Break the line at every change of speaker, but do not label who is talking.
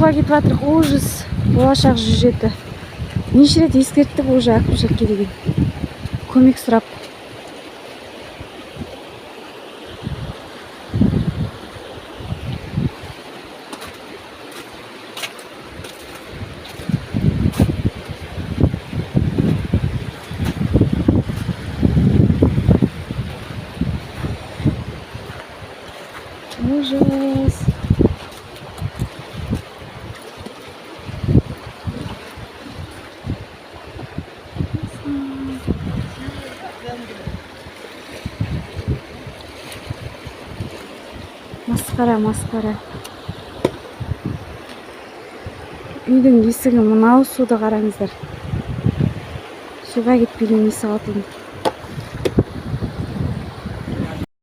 Суға кетіп жатырық. Ужас. Болашақ жүзеті. Неше рет ескерттік уже әкімшілікке деген. Көмек сұрап. Ужас. Масқара, масқара. Үйдің есігі мынау, суды қараңыздар. Суға кетпеген есі қалпында.